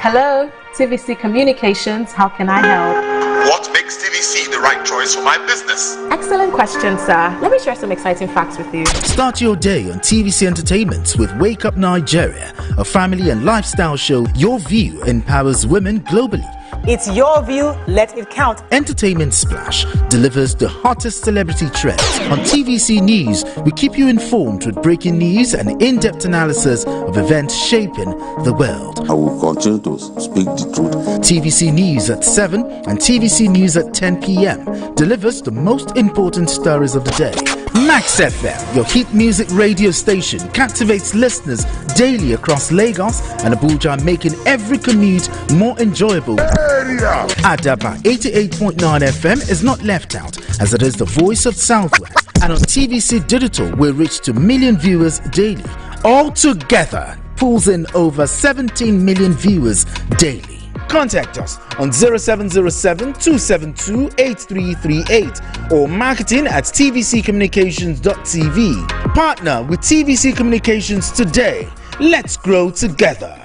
Hello, TVC Communications, how can I help? What makes TVC the right choice for my business? Excellent question, sir. Let me share some exciting facts with you. Start your day on TVC Entertainment with Wake Up Nigeria, a family and lifestyle show. Your view empowers women globally. It's your view, let it count. Entertainment Splash delivers the hottest celebrity trends. On TVC News, we keep you informed with breaking news and in-depth analysis of events shaping the world. I will continue to speak the truth. TVC News at 7 and TVC News at 10 p.m. delivers the most important stories of the day. Max FM, your hit music radio station, captivates listeners daily across Lagos and Abuja, making every commute more enjoyable. Adaba 88.9 FM is not left out, as it is the voice of Southwest. And on TVC Digital, we reach to million viewers daily. All together, pulls in over 17 million viewers daily. Contact us on 0707-272-8338 or marketing at tvccommunications.tv. Partner with TVC Communications today. Let's grow together.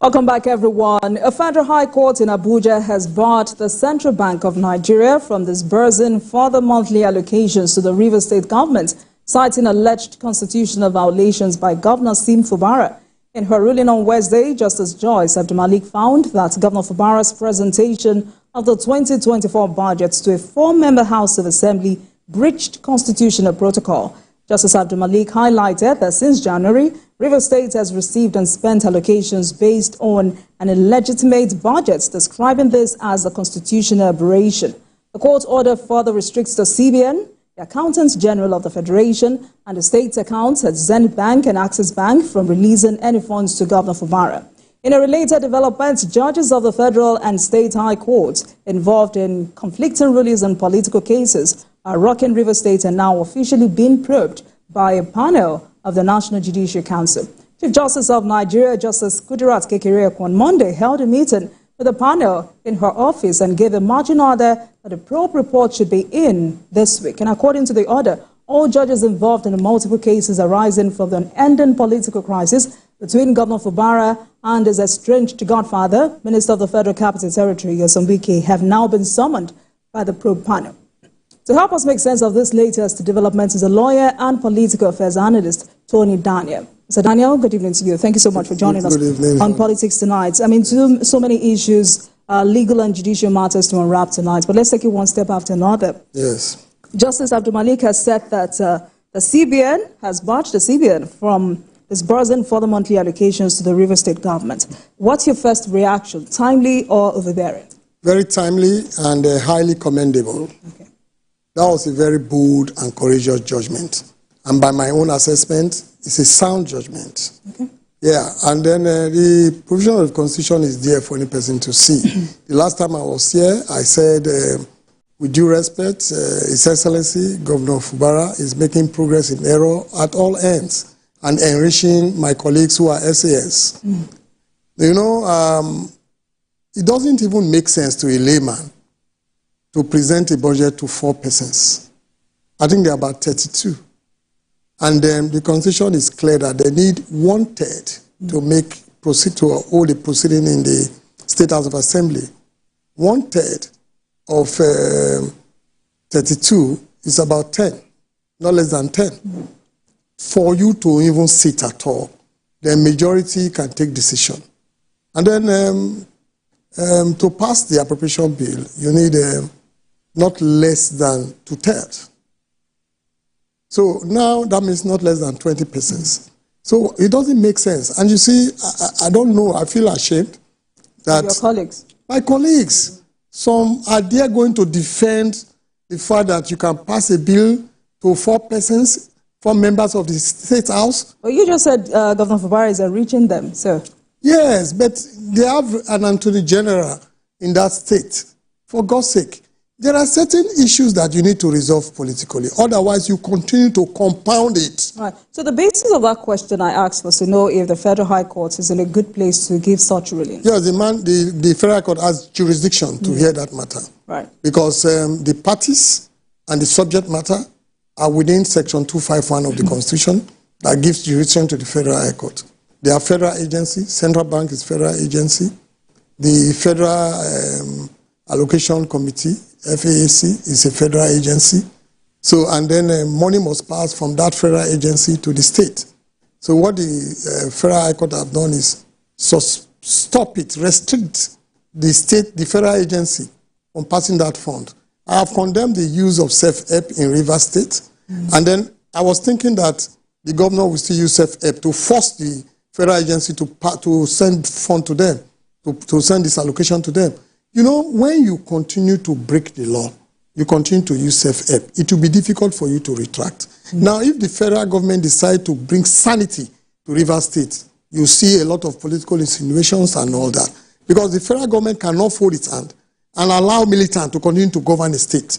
Welcome back, everyone. A federal high court in Abuja has barred the Central Bank of Nigeria from disbursing further monthly allocations to the Rivers State government, citing alleged constitutional violations by Governor Sim Fubara. In her ruling on Wednesday, Justice Joyce Abdulmalik found that Governor Fubara's presentation of the 2024 budget to a four-member House of Assembly breached constitutional protocol. Justice Abdulmalik highlighted that since January, Rivers State has received and spent allocations based on an illegitimate budget, describing this as a constitutional aberration. The court order further restricts the CBN, the Accountants General of the Federation, and the state's accounts at Zenith Bank and Access Bank from releasing any funds to Governor Fubara. In a related development, judges of the federal and state high courts involved in conflicting rulings and political cases are rocking Rivers State and now officially being probed by a panel of the National Judicial Council. Chief Justice of Nigeria, Justice Kudirat Kekereekun, on Monday held a meeting with the panel in her office and gave a marching order that the probe report should be in this week. And according to the order, all judges involved in the multiple cases arising from the unending political crisis between Governor Fubara and his estranged godfather, Minister of the Federal Capital Territory, Nyesom Wike, have now been summoned by the probe panel. To help us make sense of this latest development is a lawyer and political affairs analyst, Tony Daniel. Mr. Daniel, good evening to you. Thank you so much for joining us on Politics Tonight. I mean, so many issues, legal and judicial matters to unwrap tonight, but let's take it one step after another. Yes. Justice Abdulmalik has said that the CBN has barred the CBN from disbursing further monthly allocations to the Rivers State government. What's your first reaction, timely or overbearing? Very timely and highly commendable. Okay. That was a very bold and courageous judgment. And by my own assessment, it's a sound judgment. Okay. Yeah, and then the provision of the Constitution is there for any person to see. The last time I was here, I said, with due respect, His Excellency, Governor Fubara is making progress in error at all ends and enriching my colleagues who are SAS. You know, it doesn't even make sense to a layman to present a budget to 4 persons. I think there are about 32. And then the Constitution is clear that they need 1/3 to hold a proceeding in the State House of Assembly. 1/3 of 32 is about 10, not less than 10. For you to even sit at all, the majority can take decision. And then to pass the appropriation bill, you need not less than 2/3. So now that means not less than 20 persons. So it doesn't make sense. And you see, I don't know, I feel ashamed that Your colleagues. my colleagues, some are there going to defend the fact that you can pass a bill to 4 persons, 4 members of the State House. Well, you just said Governor Fubara is enriching them, so. Yes, but they have an Attorney General in that state. For God's sake, There are certain issues that you need to resolve politically. Otherwise, you continue to compound it. Right. So the basis of that question I asked was to know if the Federal High Court is in a good place to give such ruling. Yes, the Federal Court has jurisdiction to hear that matter. Right. Because the parties and the subject matter are within Section 251 of the Constitution that gives jurisdiction to the Federal High Court. They are federal agency. Central Bank is federal agency. The Federal Allocation Committee, FAAC, is a federal agency. So, and then money must pass from that federal agency to the state. So what the Federal High Court have done is stop it, restrict the state, the federal agency from passing that fund. I have condemned the use of self-help in Rivers State. And then I was thinking that the governor will still use self-help to force the federal agency to send fund to them, to send this allocation to them. You know, when you continue to break the law, you continue to use self-help, it will be difficult for you to retract. Now, if the federal government decide to bring sanity to Rivers State, you see a lot of political insinuations and all that. Because the federal government cannot fold its hand and allow militants to continue to govern the state.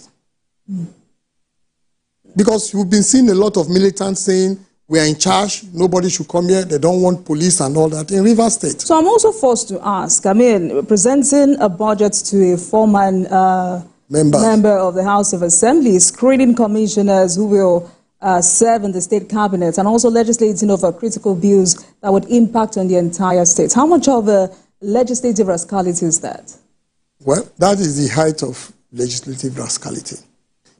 Because you've been seeing a lot of militants saying, we are in charge, nobody should come here, they don't want police and all that in Rivers State. So I'm also forced to ask, I mean, presenting a budget to a former member of the House of Assembly, screening commissioners who will serve in the state cabinet, and also legislating over critical bills that would impact on the entire state. How much of a legislative rascality is that? Well, that is the height of legislative rascality.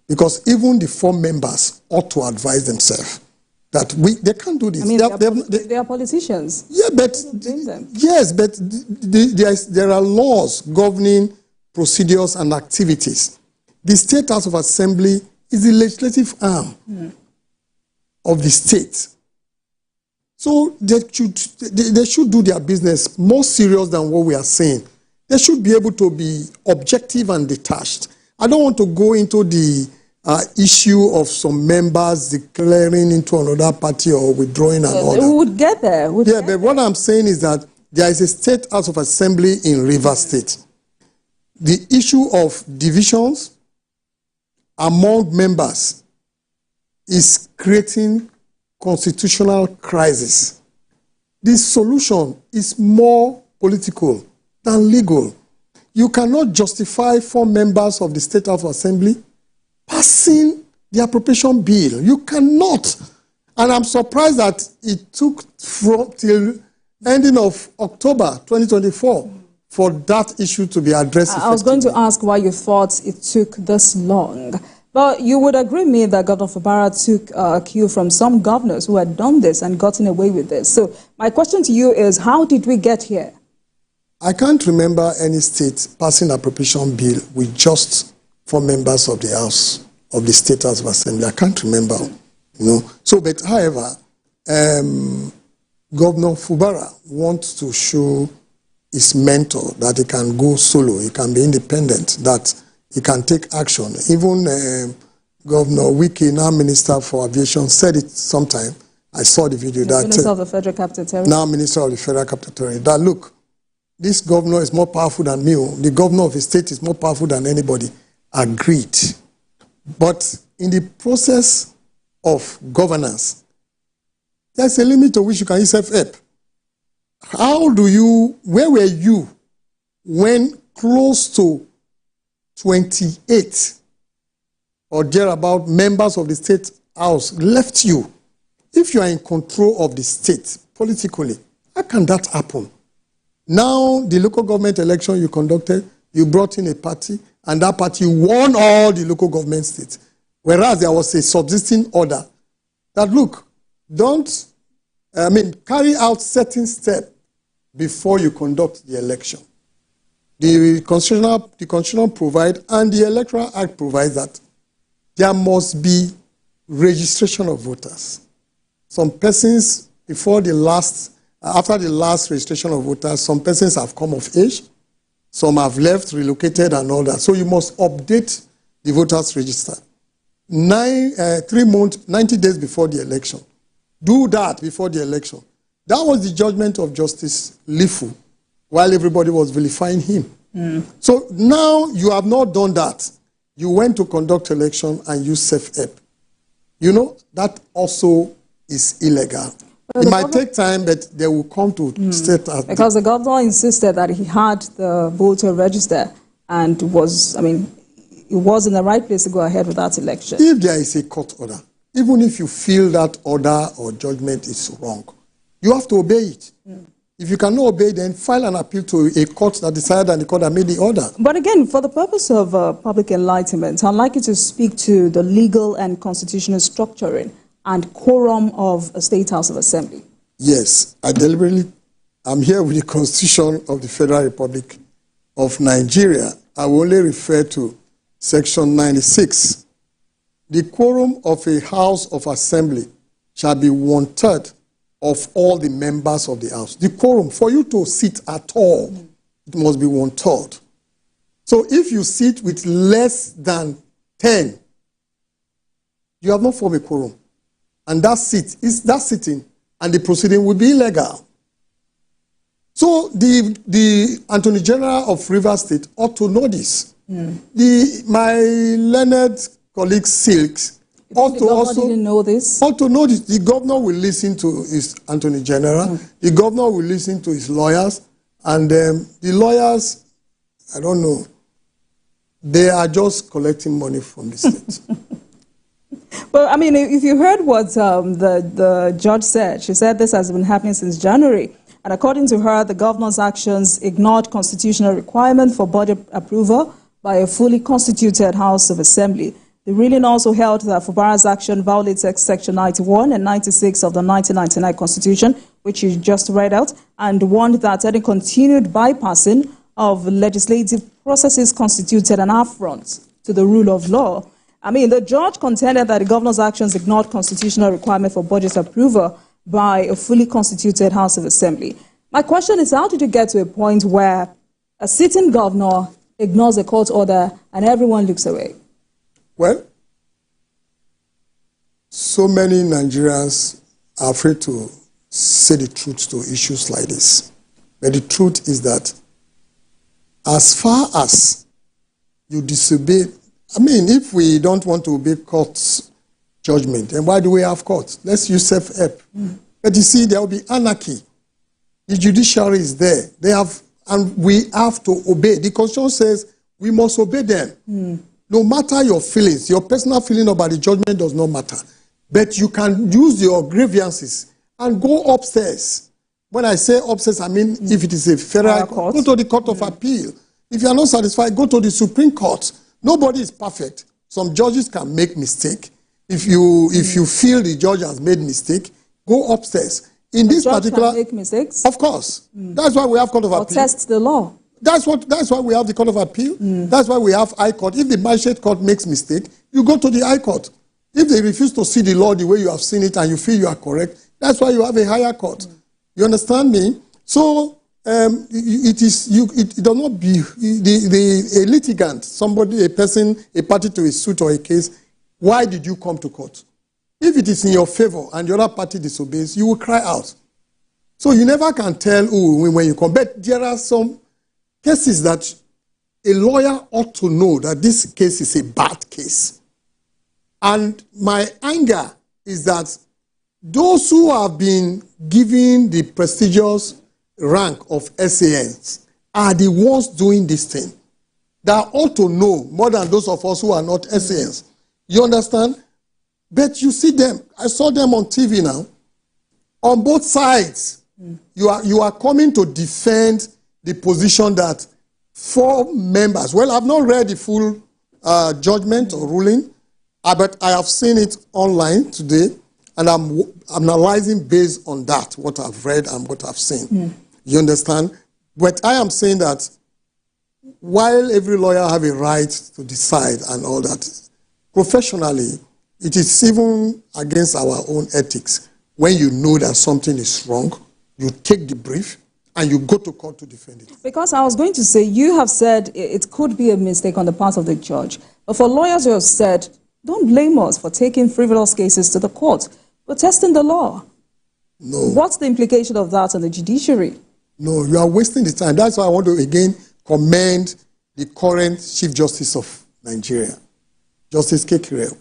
Because even the 4 members ought to advise themselves that they can't do this. I mean, they are politicians. Yeah, but yes, but there are laws governing procedures and activities. The State House of Assembly is the legislative arm of the state. So they should do their business more serious than what we are saying. They should be able to be objective and detached. I don't want to go into the issue of some members declaring into another party or withdrawing and all that. We would get there. But what I'm saying is that there is a State House of Assembly in Rivers State. The issue of divisions among members is creating constitutional crisis. The solution is more political than legal. You cannot justify 4 members of the State House of Assembly passing the appropriation bill. You cannot. And I'm surprised that it took till ending of October 2024 for that issue to be addressed. I was going to ask why you thought it took this long. But you would agree with me that Governor Fubara took a cue from some governors who had done this and gotten away with this. So my question to you is, how did we get here? I can't remember any state passing appropriation bill with just 4 members of the House, of the State House of Assembly. I can't remember, you know. So, but however, Governor Fubara wants to show his mentor that he can go solo, he can be independent, that he can take action. Even Governor Wiki, now Minister for Aviation, said it sometime. I saw the video. That Minister of the Federal Capital Territory. Now Minister of the Federal Capital Territory. That look, this governor is more powerful than me. The governor of the state is more powerful than anybody. Agreed. But in the process of governance, there's a limit to which you can use self-help. Where were you when close to 28 or thereabout members of the State House left you? If you are in control of the state politically, how can that happen? Now, the local government election you conducted, you brought in a party, and that party won all the local government states. Whereas there was a subsisting order that, look, carry out certain steps before you conduct the election. The Constitution provides, and the Electoral Act provides that there must be registration of voters. Some persons, after the last registration of voters, some persons have come of age, some have left, relocated, and all that. So you must update the voters register 90 days before the election. Do that before the election. That was the judgment of Justice Lifu while everybody was vilifying him. So now you have not done that. you went to conduct election and use self-help. You know, that also is illegal. Well, it might take time, but they will come to state that. Because the governor insisted that he had the voter register and was, I mean, he was in the right place to go ahead with that election. If there is a court order, even if you feel that order or judgment is wrong, you have to obey it. If you cannot obey, then file an appeal to a court that decided and the court that made the order. But again, for the purpose of public enlightenment, I'd like you to speak to the legal and constitutional structuring and quorum of a State House of Assembly. Yes, I'm here with the Constitution of the Federal Republic of Nigeria. I will only refer to Section 96. The quorum of a House of Assembly shall be 1/3 of all the members of the House. The quorum, for you to sit at all, it must be 1/3. So if you sit with less than 10, you have not formed a quorum. And that sitting and the proceeding will be illegal. So the Attorney General of Rivers State ought to know this. My learned colleague Silks ought to also didn't know this. Ought to know this. The governor will listen to his Attorney General. The governor will listen to his lawyers, and the lawyers, I don't know, they are just collecting money from the state. Well, I mean, if you heard what the judge said, she said this has been happening since January. And according to her, the governor's actions ignored constitutional requirement for budget approval by a fully constituted House of Assembly. The ruling also held that Fubara's action violates Section 91 and 96 of the 1999 Constitution, which you just read out, and warned that any continued bypassing of legislative processes constituted an affront to the rule of law. I mean, the judge contended that the governor's actions ignored constitutional requirement for budget approval by a fully constituted House of Assembly. My question is, how did you get to a point where a sitting governor ignores a court order and everyone looks away? Well, so many Nigerians are afraid to say the truth to issues like this. But the truth is that as far as you disobey, I mean, if we don't want to obey court's judgment, then why do we have courts? Let's use self-help. But you see, there will be anarchy. The judiciary is there. They have, and we have to obey. The Constitution says we must obey them. No matter your feelings, your personal feeling about the judgment does not matter. But you can use your grievances and go upstairs. When I say upstairs, I mean if it is a federal court, go to the Court of Appeal. If you are not satisfied, go to the Supreme Court. Nobody is perfect. Some judges can make mistake. If you feel the judge has made mistake, go upstairs. In this particular, can make mistakes. Of course. That's why we have Court of Appeal. Test the law. That's why we have the Court of Appeal. That's why we have High Court. If the magistrate court makes mistake, you go to the High Court. If they refuse to see the law the way you have seen it and you feel you are correct, that's why you have a higher court. You understand me? So it does not be a litigant, somebody, a person, a party to a suit or a case. Why did you come to court? If it is in your favor and the other party disobeys, you will cry out. So you never can tell who when you come. But there are some cases that a lawyer ought to know that this case is a bad case. And my anger is that those who have been given the prestigious rank of SANs are the ones doing this thing. They ought to know more than those of us who are not SANs. You understand? But you see them. I saw them on TV now. On both sides, you are coming to defend the position that 4 members, well, I've not read the full judgment or ruling, but I have seen it online today, and I'm analyzing based on that, what I've read and what I've seen. You understand? But I am saying that while every lawyer have a right to decide and all that, professionally, it is even against our own ethics. When you know that something is wrong, you take the brief and you go to court to defend it. Because I was going to say, you have said it could be a mistake on the part of the judge. But for lawyers who have said, don't blame us for taking frivolous cases to the court. We're testing the law. No. What's the implication of that on the judiciary? No, you are wasting the time. That's why I want to again commend the current Chief Justice of Nigeria. Justice Kekere,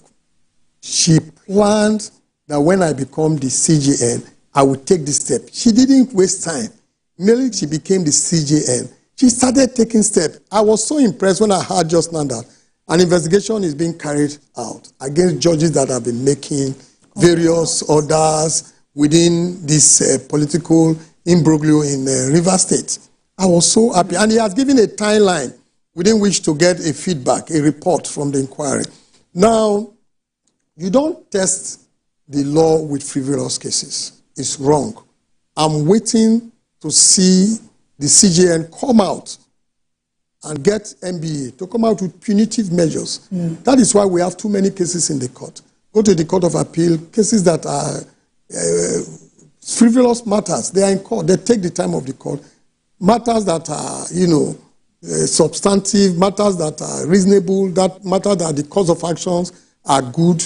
she planned that when I become the CJN, I would take this step. She didn't waste time. Merely she became the CJN. She started taking steps. I was so impressed when I heard just now that an investigation is being carried out against judges that have been making various orders within this political imbroglio in Rivers State. I was so happy. And he has given a timeline within which to get a feedback, a report from the inquiry. Now, you don't test the law with frivolous cases. It's wrong. I'm waiting to see the CJN come out and get NBA to come out with punitive measures. That is why we have too many cases in the court. Go to the Court of Appeal, cases that are frivolous matters. They are in court. They take the time of the court. Matters that are, substantive, matters that are reasonable, that matter that the cause of actions are good,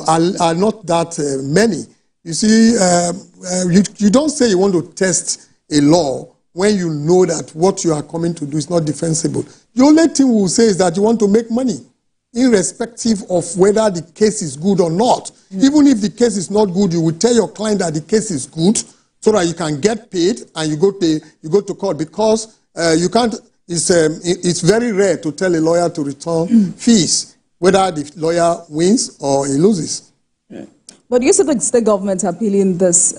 are not that many. You see, you don't say you want to test a law when you know that what you are coming to do is not defensible. The only thing we will say is that you want to make money, irrespective of whether the case is good or not. Even if the case is not good, you will tell your client that the case is good so that you can get paid and you go to court, because you can't. It's very rare to tell a lawyer to return fees, whether the lawyer wins or he loses. But you said the state government appealing this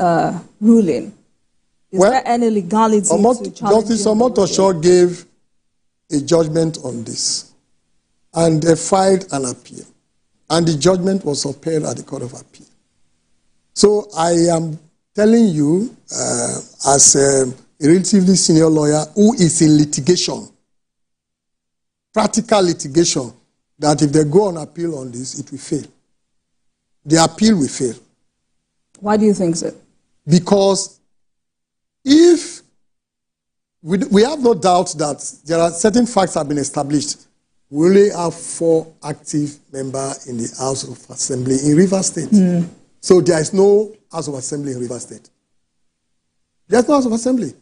ruling. Is there any legality to challenging Justice Omotosho gave a judgment on this, and they filed an appeal, and the judgment was upheld at the Court of Appeal. So I am telling you, as a relatively senior lawyer who is in litigation, practical litigation, that if they go on appeal on this, it will fail. The appeal will fail. Why do you think so? Because if we have no doubt that there are certain facts have been established, we only have 4 active members in the House of Assembly in Rivers State. So there is no House of Assembly in Rivers State. There's no House of Assembly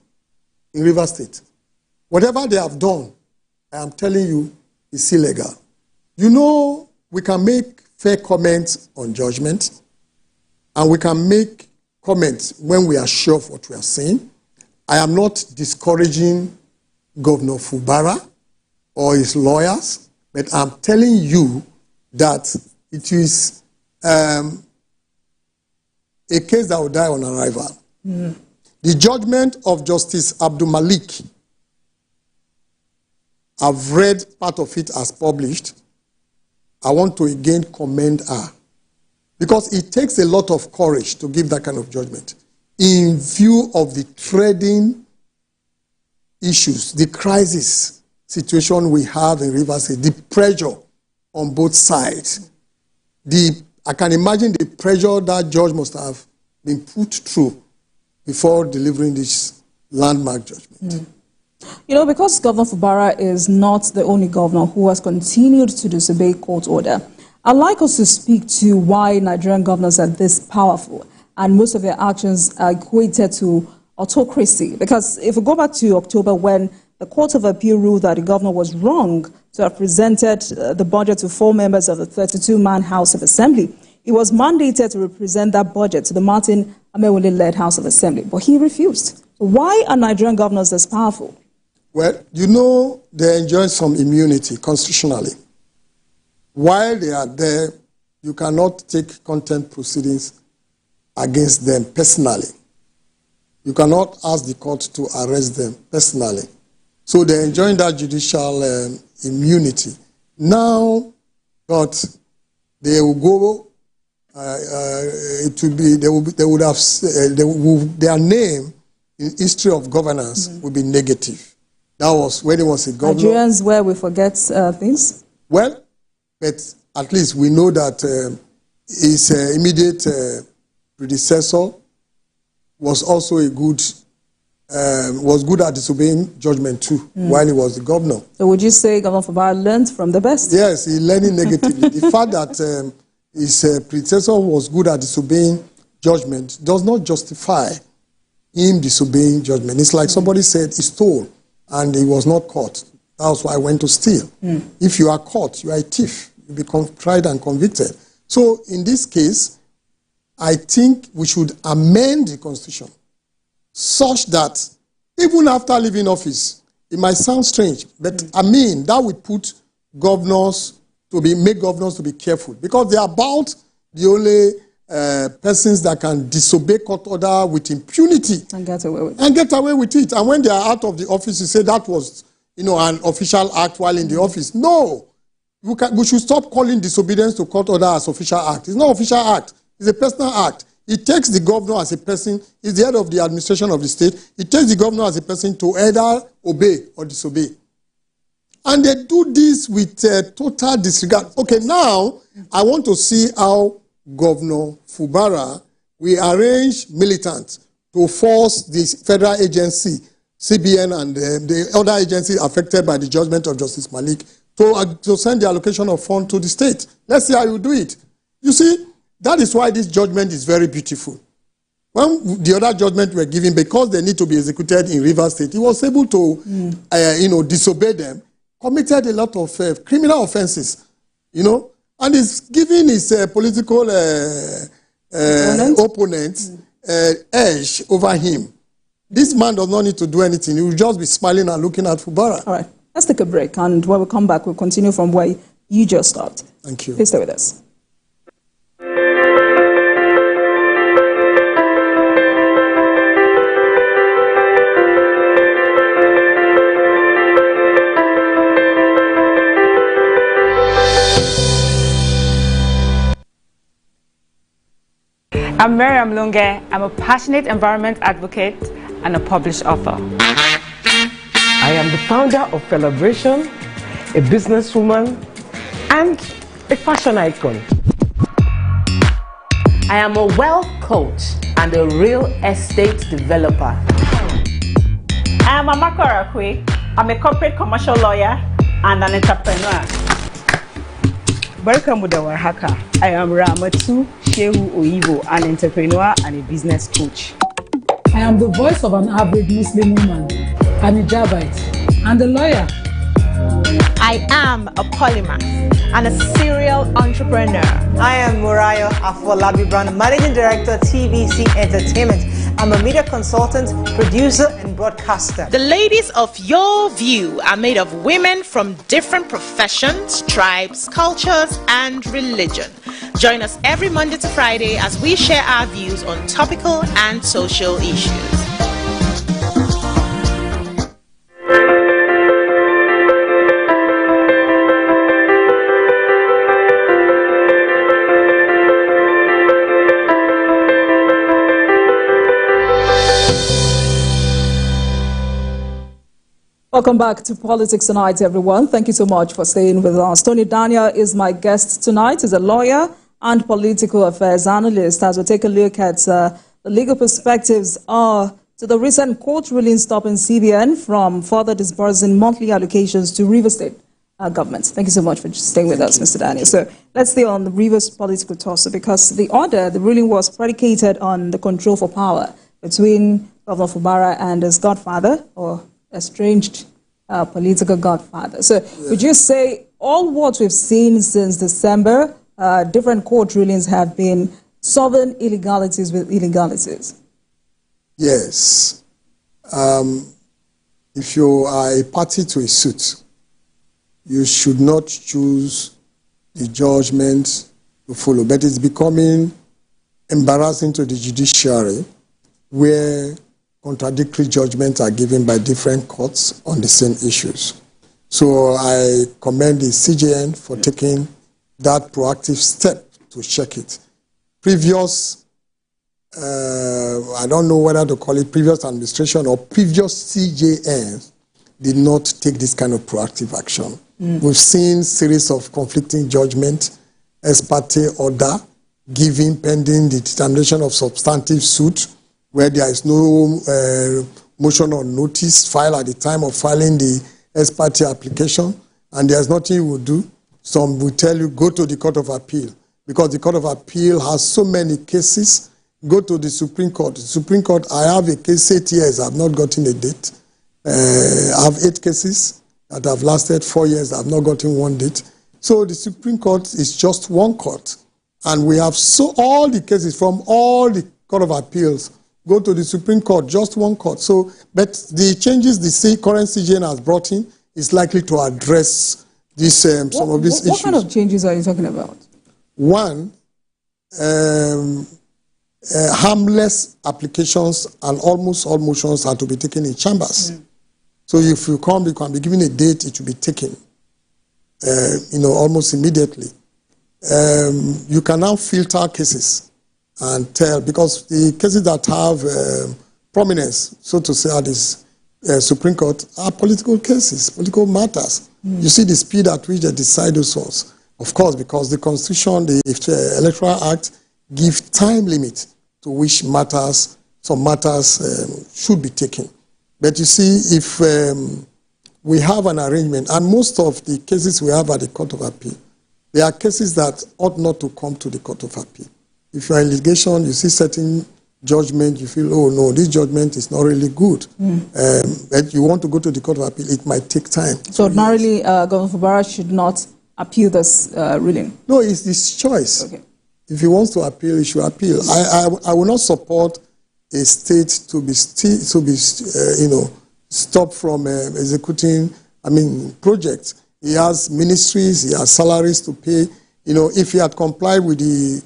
in Rivers State. Whatever they have done, I am telling you, is illegal. We can make fair comments on judgment, and we can make comments when we are sure of what we are saying. I am not discouraging Governor Fubara or his lawyers, but I'm telling you that it is a case that will die on arrival. The judgment of Justice Abdul Malik, I've read part of it as published. I want to again commend her, because it takes a lot of courage to give that kind of judgment in view of the trading issues, the crisis situation we have in Rivers State, the pressure on both sides. I can imagine the pressure that judge must have been put through before delivering this landmark judgment. Because Governor Fubara is not the only governor who has continued to disobey court order, I'd like us to speak to why Nigerian governors are this powerful and most of their actions are equated to autocracy. Because if we go back to October, when the Court of Appeal ruled that the governor was wrong to have presented the budget to 4 members of the 32-man House of Assembly, he was mandated to represent that budget to the Martin Amewole-led House of Assembly, but he refused. Why are Nigerian governors this powerful? Well, they enjoy some immunity constitutionally. While they are there, you cannot take contempt proceedings against them personally. You cannot ask the court to arrest them personally. So they're enjoying that judicial immunity. Now, but they will go, their name in history of governance will be negative. That was when he was a governor. Nigerians where we forget things? Well, but at least we know that his immediate predecessor was also was good at disobeying judgment too, while he was the governor. So would you say Governor Fubara learned from the best? Yes, he learned negatively. The fact that his predecessor was good at disobeying judgment does not justify him disobeying judgment. It's like somebody said he stole and he was not caught. That's why I went to steal. If you are caught, you are a thief. You'll be tried and convicted. So in this case, I think we should amend the Constitution such that even after leaving office, it might sound strange, but I mean, that would put make governors to be careful, because they are about the only persons that can disobey court order with impunity and get away with it. And when they are out of the office, you say that was, an official act while in the office. No, we should stop calling disobedience to court order as official act. It's not official act. It's a personal act. It takes the governor as a person. He's the head of the administration of the state. It takes the governor as a person to either obey or disobey. And they do this with total disregard. Okay, now I want to see how Governor Fubara will arrange militants to force this federal agency, CBN, and the other agencies affected by the judgment of Justice Malik to send the allocation of funds to the state. Let's see how you do it. You see, that is why this judgment is very beautiful. When the other judgment were given, because they need to be executed in Rivers State, he was able to, disobey them, committed a lot of criminal offenses, and he's giving his political opponent edge over him. This man does not need to do anything. He will just be smiling and looking at Fubara. All right, let's take a break, and when we come back, we'll continue from where you just stopped. Thank you. Please stay with us. I'm Miriam Lunge. I'm a passionate environment advocate and a published author. I am the founder of Celebration, a businesswoman, and a fashion icon. I am a wealth coach and a real estate developer. I am Amako Arakwe. I'm a corporate commercial lawyer and an entrepreneur. Welcome to our hacker. I am Ramatu Shehu Oyibo, an entrepreneur and a business coach. I am the voice of an average Muslim woman, an hijabite, and a lawyer. I am a polymath and a serial entrepreneur. I am Murayo Afolabi Brown, Managing Director, TVC Entertainment. I'm a media consultant, producer, and broadcaster. The ladies of your view are made of women from different professions, tribes, cultures, and religion. Join us every Monday to Friday as we share our views on topical and social issues. Welcome back to Politics Tonight, everyone. Thank you so much for staying with us. Tony Daniel is my guest tonight. He's a lawyer and political affairs analyst. As we take a look at the legal perspectives to the recent court ruling stopping CBN from further disbursing monthly allocations to Rivers State government. Thank you so much for staying with us, Mr. Daniel. So let's stay on the Rivers political tussle, because the ruling was predicated on the control for power between Governor Fubara and his godfather, or estranged political godfather. So would you say all what we've seen since December, different court rulings have been solving illegalities with illegalities? Yes. If you are a party to a suit, you should not choose the judgment to follow. But it's becoming embarrassing to the judiciary where contradictory judgments are given by different courts on the same issues. So I commend the CJN for taking that proactive step to check it. Previous, I don't know whether to call it previous administration or previous CJN, did not take this kind of proactive action. We've seen series of conflicting judgments, ex parte order, given pending the determination of substantive suit, where there is no motion or notice filed at the time of filing the ex parte application, and there's nothing you will do. Some will tell you, go to the Court of Appeal, because the Court of Appeal has so many cases. Go to the Supreme Court. The Supreme Court, I have a case 8 years, I've not gotten a date. I have 8 cases that have lasted 4 years, I've not gotten one date. So the Supreme Court is just one court. And we have all the cases from all the Court of Appeals go to the Supreme Court, just one court. So, but the changes the current CJN has brought in is likely to address this, some of these issues. What kind of changes are you talking about? One, harmless applications and almost all motions are to be taken in chambers. So if you come, you can be given a date, it will be taken, almost immediately. You can now filter cases and tell, because the cases that have prominence, so to say, at this Supreme Court are political cases, political matters. You see the speed at which they decide those ones. Of course, because the Constitution, the Electoral Act, give time limit to which matters, some matters should be taken. But you see, if we have an arrangement, and most of the cases we have at the Court of Appeal, there are cases that ought not to come to the Court of Appeal. If you are in litigation, you see certain judgment, you feel, oh no, this judgment is not really good. But you want to go to the Court of Appeal, it might take time. So ordinarily, Governor Fubara should not appeal this ruling? No, it's his choice. Okay. If he wants to appeal, he should appeal. I will not support a state to be stopped from executing, projects. He has ministries, he has salaries to pay. If he had complied with the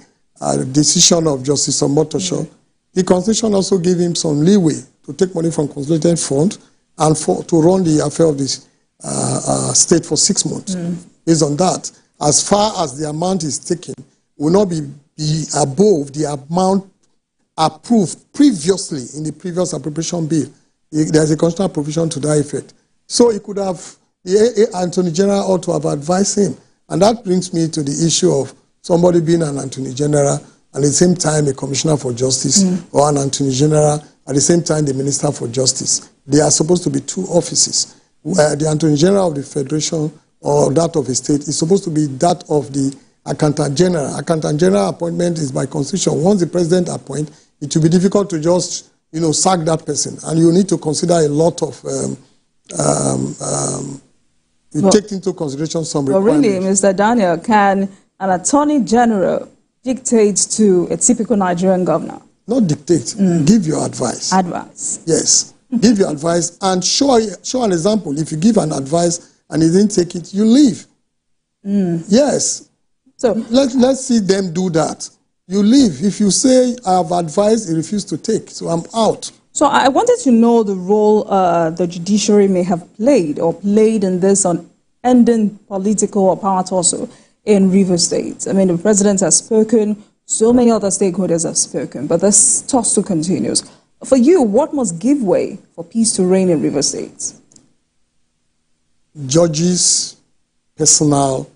decision of Justice Omotosho, the Constitution also gave him some leeway to take money from consolidated fund and to run the affair of this state for 6 months. Based on that, as far as the amount is taken, will not be above the amount approved previously in the previous appropriation bill. There's a constitutional provision to that effect. So it could have, the Attorney General ought to have advised him. And that brings me to the issue of somebody being an Attorney General and at the same time a Commissioner for Justice or an Attorney General, at the same time the Minister for Justice. They are supposed to be two offices. The Attorney General of the Federation or that of a state is supposed to be that of the Accountant General. Accountant General appointment is by Constitution. Once the President appoints, it will be difficult to just, sack that person. And you need to consider a lot of, take into consideration some requirements. Really, Mr. Daniel, can an Attorney General dictate to a typical Nigerian governor? Not dictate, give your advice. Advice. Yes, give your advice and show an example. If you give an advice and he didn't take it, you leave. Yes. So let's see them do that. You leave. If you say, I have advised, he refused to take, so I'm out. So I wanted to know the role the judiciary may have played in this on ending political or power tussle in Rivers State. The president has spoken, so many other stakeholders have spoken, but this tussle continues. For you, what must give way for peace to reign in Rivers State? Judges' personal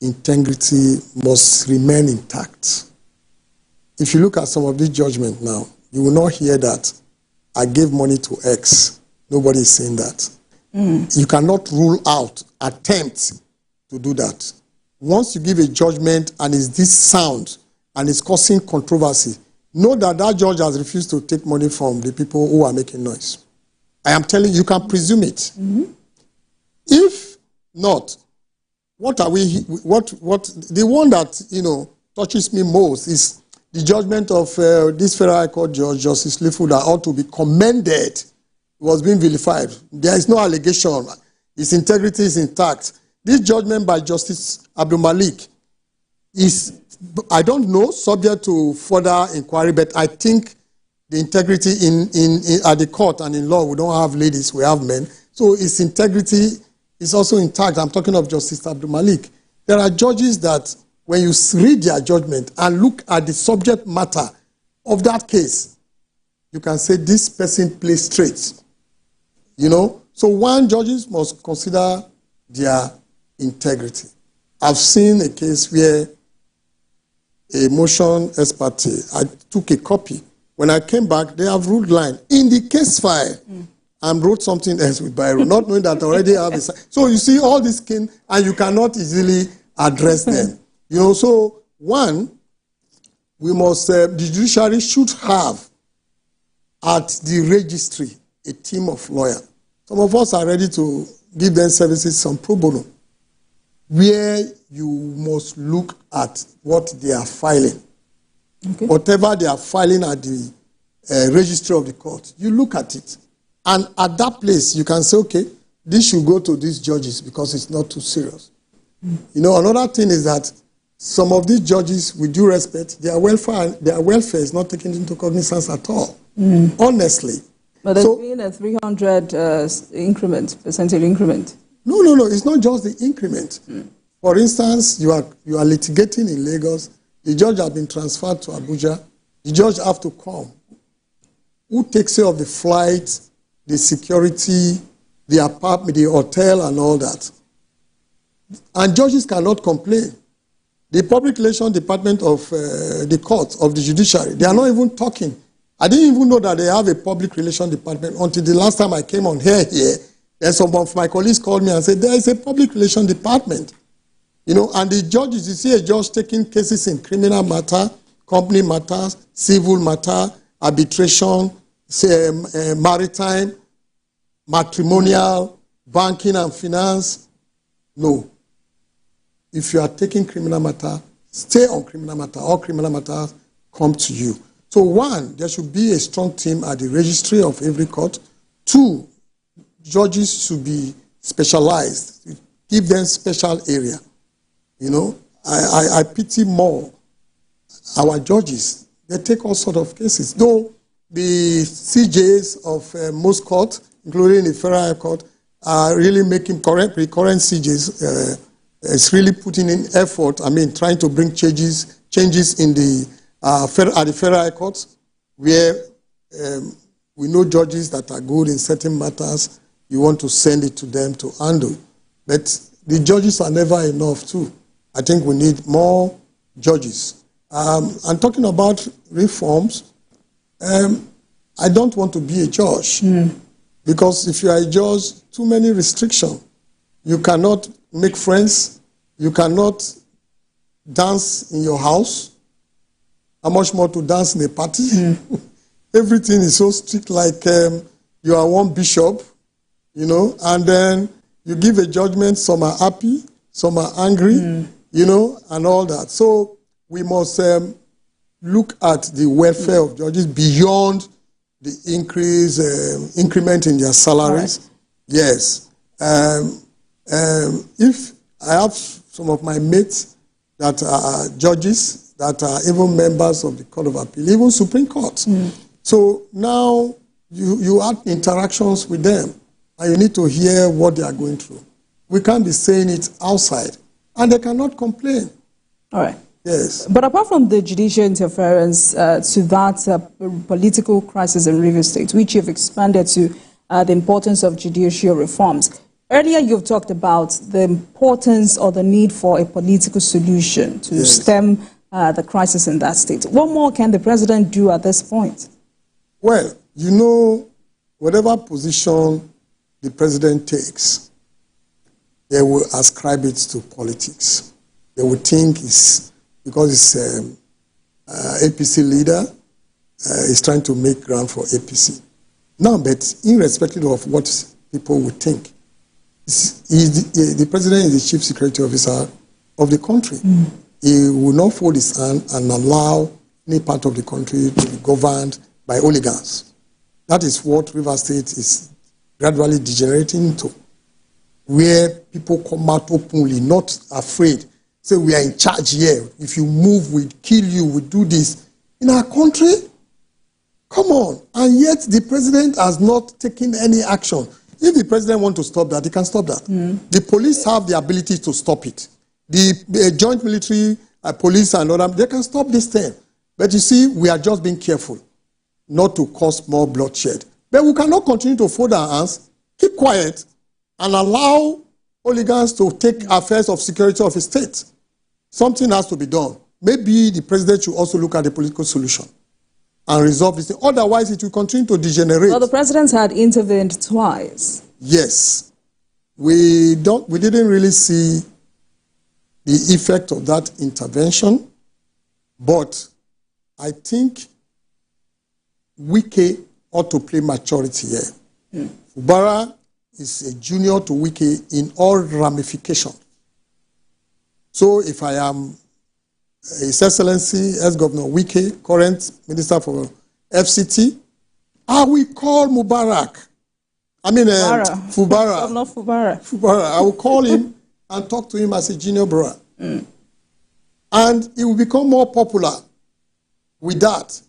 integrity must remain intact. If you look at some of these judgments now, you will not hear that I gave money to X. Nobody is saying that. You cannot rule out attempts to do that. Once you give a judgment and it's this sound and it's causing controversy, know that that judge has refused to take money from the people who are making noise. I am telling you, you can presume it. If not, what are we? What the one that touches me most is the judgment of this Federal High Court Judge Justice Lifu that ought to be commended. It was being vilified. There is no allegation. His integrity is intact. This judgment by Justice Abdul Malik is, I don't know, subject to further inquiry, but I think the integrity at the court and in law, we don't have ladies, we have men. So his integrity is also intact. I'm talking of Justice Abdul Malik. There are judges that when you read their judgment and look at the subject matter of that case, you can say this person plays straight. So one, judges must consider their integrity. I've seen a case where a motion ex parte, I took a copy. When I came back, they have ruled line in the case file and wrote something else with Biro, not knowing that I already have a... So you see all this skin and you cannot easily address them. So one, we must, the judiciary should have at the registry a team of lawyers. Some of us are ready to give them services, some pro bono. where you must look at what they are filing. Okay. Whatever they are filing at the registry of the court, you look at it. And at that place, you can say, okay, this should go to these judges because it's not too serious. You know, another thing is that some of these judges, with due respect, their welfare is not taken into cognizance at all, honestly. But there's been a 300 percentage increment. No, it's not just the increment. For instance, you are litigating in Lagos, the judge has been transferred to Abuja, the judge have to come. Who takes care of the flight, the security, the apartment, the hotel, and all that? And judges cannot complain. The public relations department of the court, of the judiciary, they are not even talking. I didn't even know that they have a public relations department until the last time I came on here. Then some of my colleagues called me and said, there is a public relations department. You know, and the judges, you see a judge taking cases in criminal matter, company matters, civil matter, arbitration, maritime, matrimonial, banking and finance. No. If you are taking criminal matter, stay on criminal matter. All criminal matters come to you. So one, there should be a strong team at the registry of every court. Two, judges should be specialized. Give them special area. You know, I pity more our judges. They take all sorts of cases. Though the CJs of most courts, including the Federal Court, are really making recurrent CJs. It's really putting in effort, trying to bring changes in the at the Federal Courts, where we know judges that are good in certain matters, you want to send it to them to handle. But the judges are never enough too. I think we need more judges. And talking about reforms, I don't want to be a judge. Because if you are a judge, too many restrictions. You cannot make friends. You cannot dance in your house. How much more to dance in a party? Everything is so strict, like you are one bishop, you know, and then you give a judgment, some are happy, some are angry, you know, and all that. So we must look at the welfare of judges beyond the increment in their salaries. Right. Yes. If I have some of my mates that are judges, that are even members of the Court of Appeal, even Supreme Court. So now you have interactions with them, and you need to hear what they are going through. We can't be saying it outside, and they cannot complain. All right. Yes. But apart from the judicial interference to that political crisis in Rivers State, which you've expanded to the importance of judicial reforms, earlier you've talked about the importance or the need for a political solution to stem the crisis in that state. What more can the president do at this point? Well, you know, whatever position the president takes, they will ascribe it to politics. They will think it's because it's APC leader, is trying to make ground for APC. No, but irrespective of what people would think, the president is the chief security officer of the country. He will not fold his hand and allow any part of the country to be governed by hooligans. That is what Rivers State is gradually degenerating into, where people come out openly, not afraid. Say, we are in charge here. If you move, we kill you, we do this. In our country? Come on. And yet the president has not taken any action. If the president wants to stop that, he can stop that. The police have the ability to stop it. The joint military, police and all that, they can stop this thing. But you see, we are just being careful not to cause more bloodshed. But we cannot continue to fold our hands, keep quiet, and allow hooligans to take affairs of security of a state. Something has to be done. Maybe the president should also look at the political solution and resolve this thing. Otherwise, it will continue to degenerate. Well, the president had intervened twice. Yes. We didn't really see the effect of that intervention, but I think Wike ought to play maturity here. Fubara is a junior to Wike in all ramifications. So if I am His Excellency, ex-Governor Wike, current Minister for FCT, I will call Mubarak. I mean, Fubara. I'm not Fubara. Fubara. I will call him and talk to him as a junior brother. And he will become more popular with that.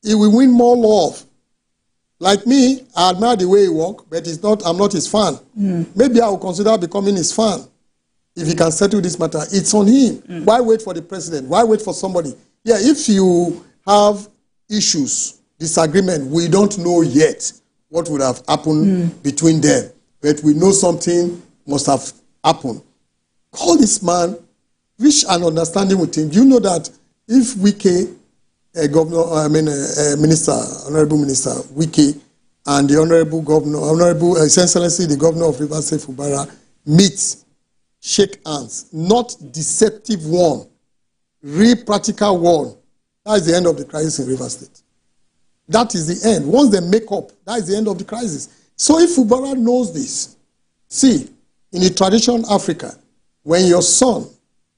He will win more love. Like me, I admire the way he walks, but I'm not his fan. Maybe I will consider becoming his fan. If he can settle this matter, it's on him. Why wait for the president? Why wait for somebody? Yeah, if you have issues, disagreement, we don't know yet what would have happened between them. But we know something must have happened. Call this man, reach an understanding with him. Do you know that if Wike, Minister, Honorable Minister Wike, and the Honorable Governor, Honorable His Excellency, the Governor of Rivers State, Fubara, meet, shake hands, not deceptive one, real practical one, that is the end of the crisis in Rivers State. That is the end. Once they make up, that is the end of the crisis. So if Fubara knows this, see, in the tradition Africa, when your son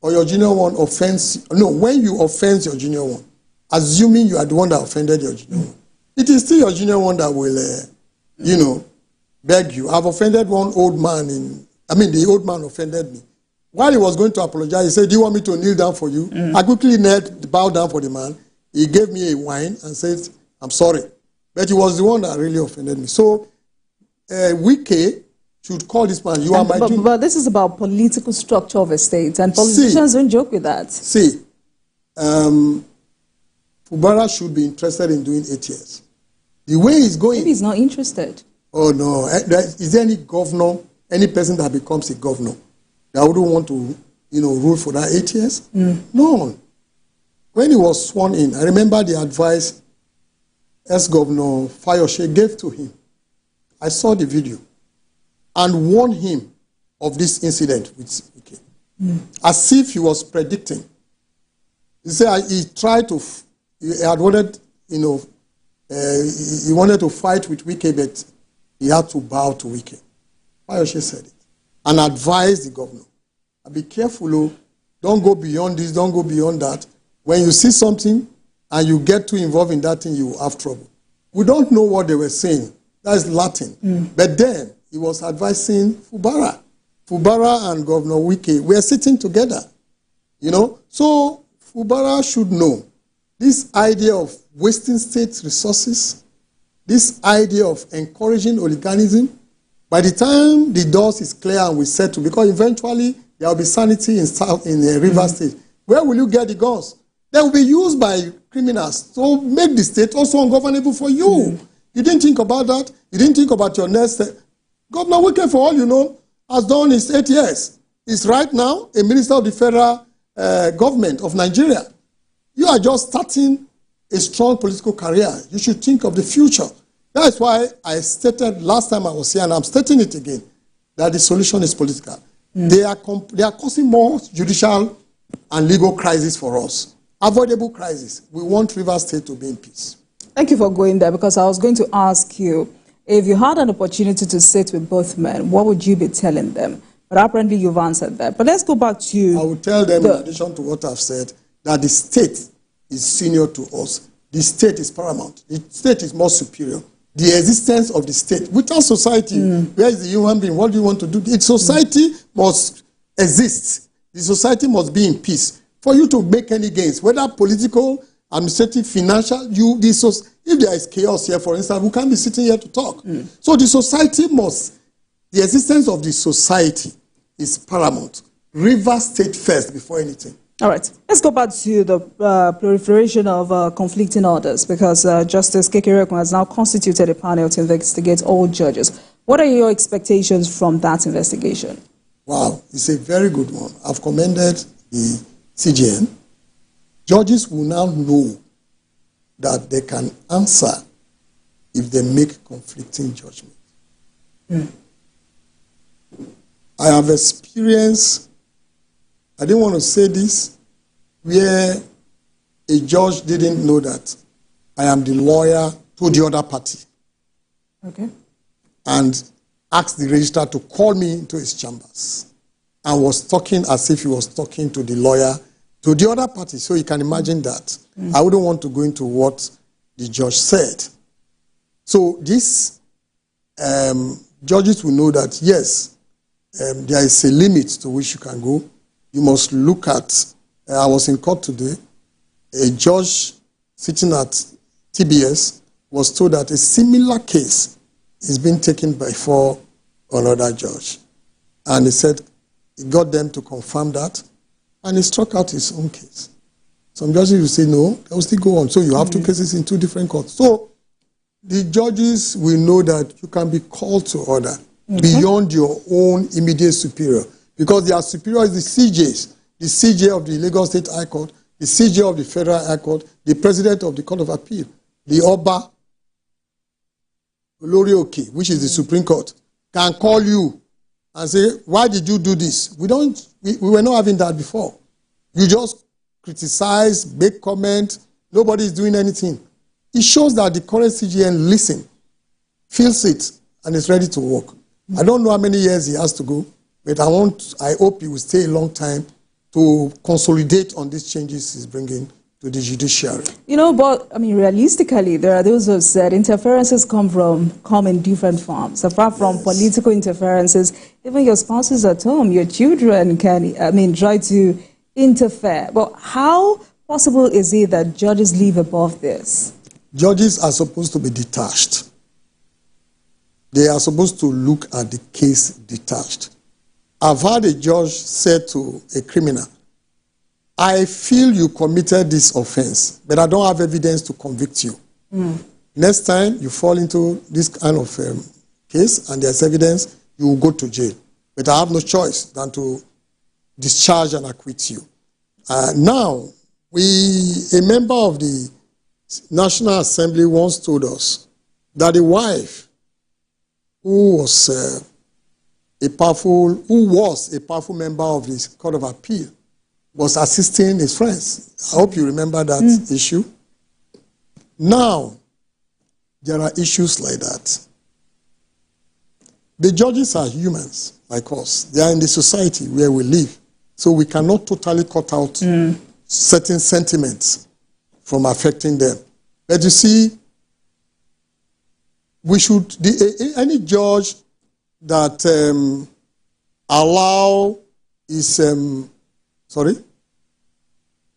or your junior one when you offend your junior one, assuming you are the one that offended your junior one, it is still your junior one that will, beg you. I've offended one old man the old man offended me. While he was going to apologize, he said, do you want me to kneel down for you? I quickly bowed down for the man. He gave me a wine and said, I'm sorry. But he was the one that really offended me. So, Wike should call this man. You are my junior. But this is about political structure of a state, and politicians don't joke with that. See, Fubara should be interested in doing 8 years. The way he's going... Maybe he's not interested. Oh, no. Is there any governor, any person that becomes a governor that wouldn't want to, rule for that 8 years? No. When he was sworn in, I remember the advice ex-Governor Fayose gave to him. I saw the video and warned him of this incident with Wike. As if he was predicting. He said he had wanted, he wanted to fight with Wike, but he had to bow to Wike. Fayose said it and advised the governor, be careful, don't go beyond this, don't go beyond that. When you see something and you get too involved in that thing, you will have trouble. We don't know what they were saying. That is Latin. But then he was advising Fubara. Fubara and Governor Wike were sitting together. So Fubara should know this idea of wasting state resources, this idea of encouraging oligarchism. By the time the dust is clear and we settle, because eventually there will be sanity in Rivers State, where will you get the guns? They will be used by criminals to make the state also ungovernable for you. You didn't think about that. You didn't think about your next step. Governor Wike, for all you know, has done his 8 years. He's right now a minister of the federal government of Nigeria. You are just starting a strong political career. You should think of the future. That's why I stated last time I was here, and I'm stating it again, that the solution is political. They are causing more judicial and legal crisis for us. Avoidable crisis. We want Rivers State to be in peace. Thank you for going there, because I was going to ask you, if you had an opportunity to sit with both men, what would you be telling them? But apparently you've answered that. But let's go back to... I would tell them, in addition to what I've said, that the state is senior to us. The state is paramount. The state is more superior. The existence of the state. Without society, where is the human being? What do you want to do? The society must exist. The society must be in peace. For you to make any gains, whether political, administrative, financial, if there is chaos here, for instance, we can't be sitting here to talk. So the society the existence of the society is paramount. Rivers State first before anything. All right. Let's go back to the proliferation of conflicting orders, because Justice Kekereekun has now constituted a panel to investigate all judges. What are your expectations from that investigation? Wow, it's a very good one. I've commended the CJN. Judges will now know that they can answer if they make conflicting judgment. I have experienced, I didn't want to say this, where a judge didn't know that I am the lawyer to the other party. Okay. And asked the registrar to call me into his chambers. and was talking as if he was talking to the lawyer, to the other party. So you can imagine that. I wouldn't want to go into what the judge said. So these judges will know that, yes, there is a limit to which you can go. You must look at, I was in court today, a judge sitting at TBS was told that a similar case is being taken before another judge. And he said he got them to confirm that, and he struck out his own case. Some judges will say, no, they will still go on. So you have two cases in two different courts. So the judges will know that you can be called to order beyond your own immediate superior, because their superior is the CJs, the CJ of the Lagos State High Court, the CJ of the Federal High Court, the President of the Court of Appeal, the Oba Olorioke, which is the Supreme Court, can call you and say, why did you do this? We were not having that before. You just criticize, make comment, nobody is doing anything. It shows that the current CGN listens, feels it, and is ready to work. I don't know how many years he has to go, but I hope he will stay a long time to consolidate on these changes he's bringing to the judiciary. You know, but I mean, realistically, there are those who have said interferences come in different forms. Apart from political interferences, even your spouses at home, your children can, try to interfere. But how possible is it that judges live above this? Judges are supposed to be detached. They are supposed to look at the case detached. I've had a judge say to a criminal, I feel you committed this offense, but I don't have evidence to convict you. Next time you fall into this kind of case and there's evidence, you will go to jail. But I have no choice than to discharge and acquit you. Now, a member of the National Assembly once told us that a wife who was a powerful member of the Court of Appeal was assisting his friends. I hope you remember that issue. Now, there are issues like that. The judges are humans, like us. They are in the society where we live. So we cannot totally cut out certain sentiments from affecting them. But you see, we should, any judge that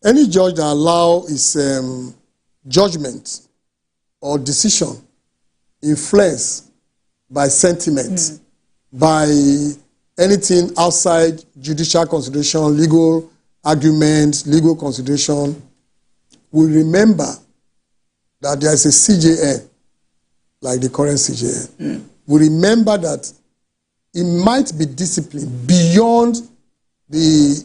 any judge that allow his judgment or decision influenced by sentiment, by anything outside judicial consideration, legal arguments, legal consideration, will remember that there is a CJN, like the current CJN. We remember that it might be disciplined beyond the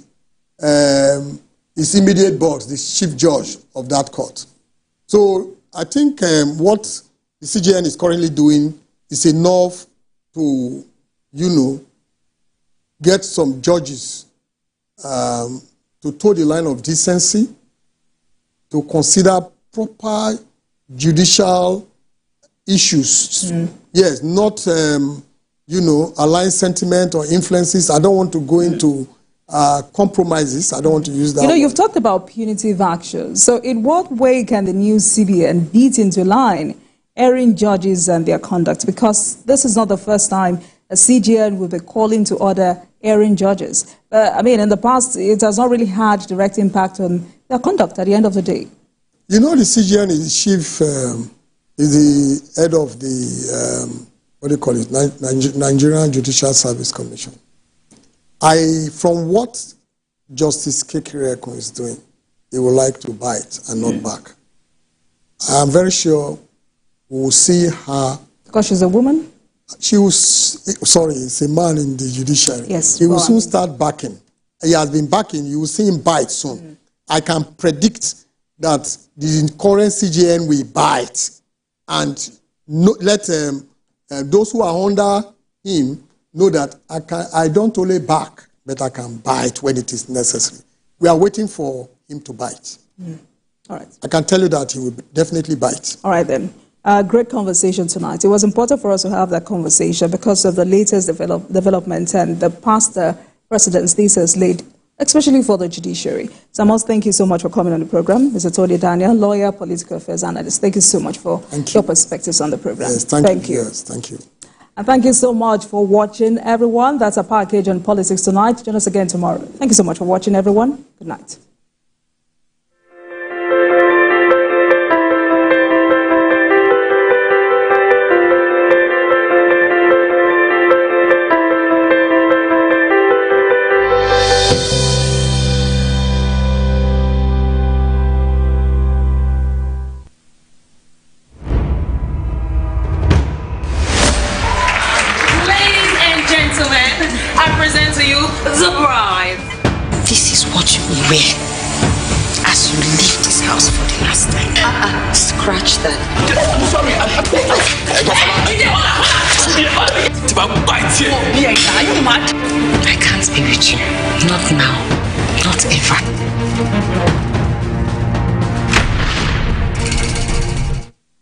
his immediate boss, the chief judge of that court. So I think what the CJN is currently doing is enough to, get some judges to toe the line of decency, to consider proper judicial issues. Yes, not, align sentiment or influences. I don't want to go into compromises. I don't want to use that. You've talked about punitive actions. So in what way can the new CBN beat into line erring judges and their conduct? Because this is not the first time a CGN will be calling to order erring judges. In the past, it has not really had direct impact on their conduct at the end of the day. The CGN is the head of the, Nigerian Judicial Service Commission. From what Justice Kekereekun is doing, he would like to bite and not back. I am very sure we will see her. Because she's a woman? It's a man in the judiciary. Yes. He will soon start backing. He has been backing. You will see him bite soon. I can predict that the current CJN will bite and let those who are under him know that I don't only back, but I can bite when it is necessary. We are waiting for him to bite. All right. I can tell you that he will definitely bite. All right, then. Great conversation tonight. It was important for us to have that conversation because of the latest development and the pastor precedents this has laid, especially for the judiciary. So I must thank you so much for coming on the program. Mr. Tony Daniel, lawyer, political affairs analyst. Thank you so much for your perspectives on the program. Yes, thank you. Yes, thank you. And thank you so much for watching, everyone. That's a package on politics tonight. Join us again tomorrow. Thank you so much for watching, everyone. Good night. The bride. This is what you will wear as you leave this house for the last time. Scratch that. I'm sorry. Are you mad? I can't be with you. Not now. Not ever.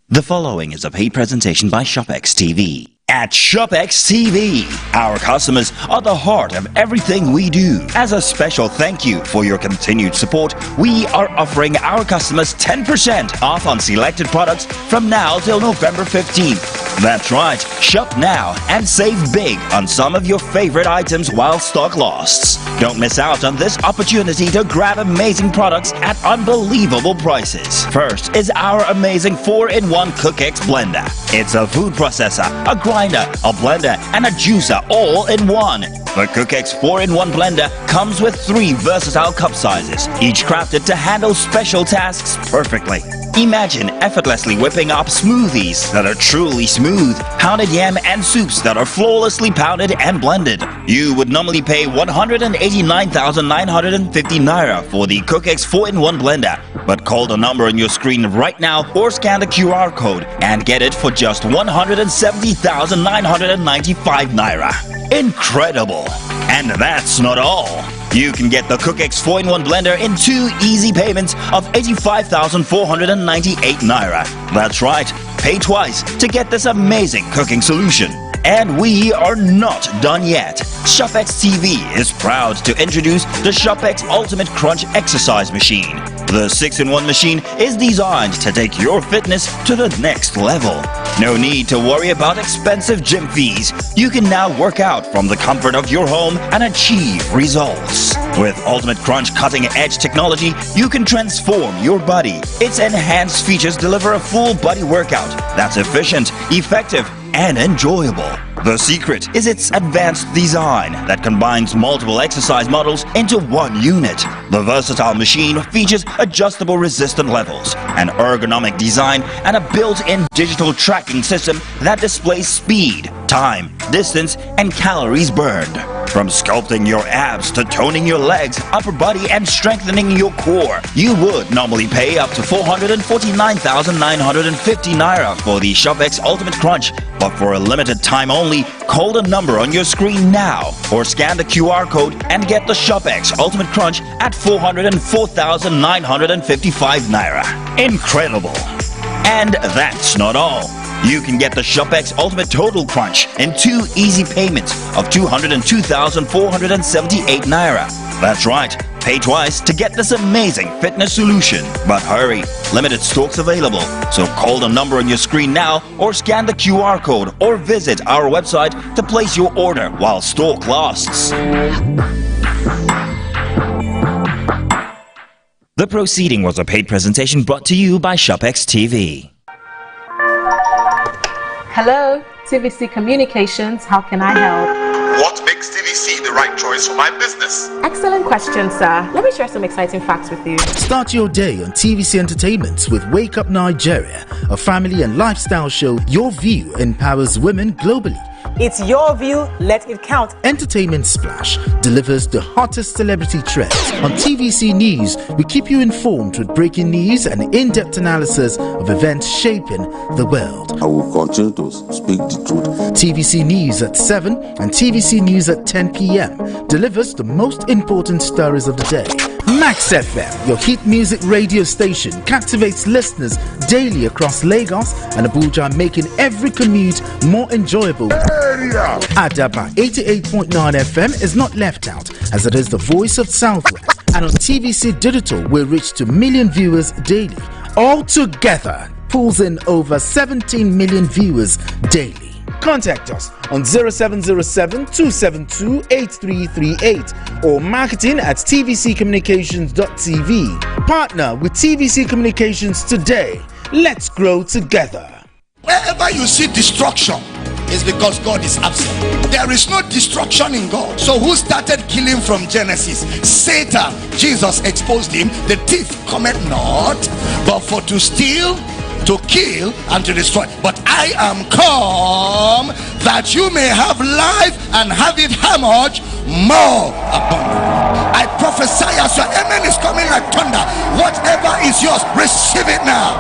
The following is a paid presentation by Shopex TV. At Shopex TV, our customers are the heart of everything we do. As a special thank you for your continued support, we are offering our customers 10% off on selected products from now till November 15th. That's right, shop now and save big on some of your favorite items while stock lasts. Don't miss out on this opportunity to grab amazing products at unbelievable prices. First is our amazing 4-in-1 CookX blender. It's a food processor, a grinder, a blender, and a juicer all in one. The CookX 4-in-1 blender comes with 3 versatile cup sizes, each crafted to handle special tasks perfectly. Imagine effortlessly whipping up smoothies that are truly smooth, pounded yam and soups that are flawlessly pounded and blended. You would normally pay 189,950 naira for the CookX 4-in-1 blender, but call the number on your screen right now or scan the QR code and get it for just 170,995 naira. Incredible! And that's not all. You can get the CookX 4-in-1 blender in 2 easy payments of 85,498 naira. That's right, pay twice to get this amazing cooking solution. And we are not done yet. Shopex TV is proud to introduce the Shopex Ultimate Crunch Exercise Machine. The 6-in-1 machine is designed to take your fitness to the next level. No need to worry about expensive gym fees. You can now work out from the comfort of your home and achieve results. With Ultimate Crunch cutting-edge technology, you can transform your body. Its enhanced features deliver a full body workout that's efficient, effective, and enjoyable. The secret is its advanced design that combines multiple exercise models into one unit. The versatile machine features adjustable resistance levels, an ergonomic design, and a built-in digital tracking system that displays speed, time, distance, and calories burned. From sculpting your abs to toning your legs, upper body, and strengthening your core, you would normally pay up to 449,950 naira for the Shopex Ultimate Crunch. But for a limited time only, call the number on your screen now or scan the QR code and get the Shopex Ultimate Crunch at 404,955 naira. Incredible! And that's not all. You can get the Shopex Ultimate Total Crunch in 2 easy payments of 202,478 naira. That's right, pay twice to get this amazing fitness solution. But hurry, limited stocks available. So call the number on your screen now or scan the QR code or visit our website to place your order while stock lasts. The proceeding was a paid presentation brought to you by Shopex TV. Hello, TVC Communications. How can I help? What makes TVC the right choice for my business? Excellent question, sir. Let me share some exciting facts with you. Start your day on TVC Entertainment with Wake Up Nigeria, a family and lifestyle show. Your view empowers women globally. It's your view, let it count. Entertainment Splash delivers the hottest celebrity trends. On TVC News, we keep you informed with breaking news and in-depth analysis of events shaping the world. I will continue to speak the truth. TVC News at 7 and TVC News at 10 p.m. delivers the most important stories of the day. Max FM, your hit music radio station, captivates listeners daily across Lagos and Abuja, making every commute more enjoyable. Adaba 88.9 FM is not left out, as it is the voice of Southwest. And on TVC Digital, we reach to million viewers daily. All together, pulls in over 17 million viewers daily. Contact us on 0707 272 8338 or marketing at tvccommunications.tv. Partner with TVC Communications today. Let's grow together. Wherever you see destruction, it's because God is absent. There is no destruction in God. So who started killing from Genesis? Satan. Jesus exposed him. The thief cometh not, but for to steal, to kill, and to destroy. But I am come that you may have life and have it how much? More abundantly. I prophesy as your amen is coming like thunder. Whatever is yours, receive it now.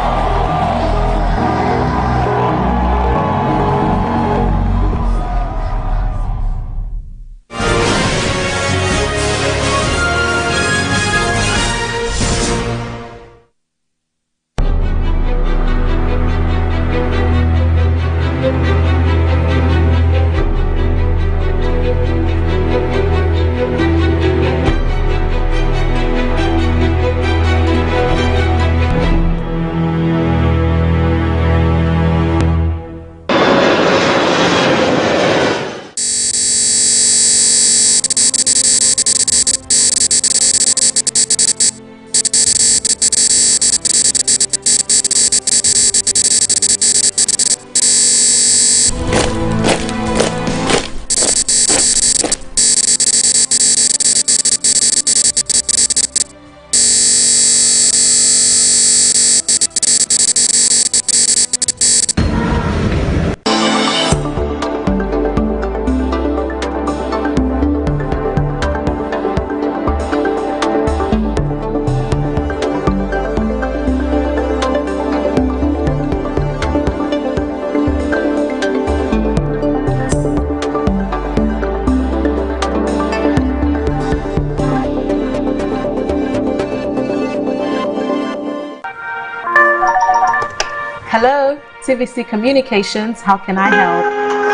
Hello, TVC Communications. How can I help?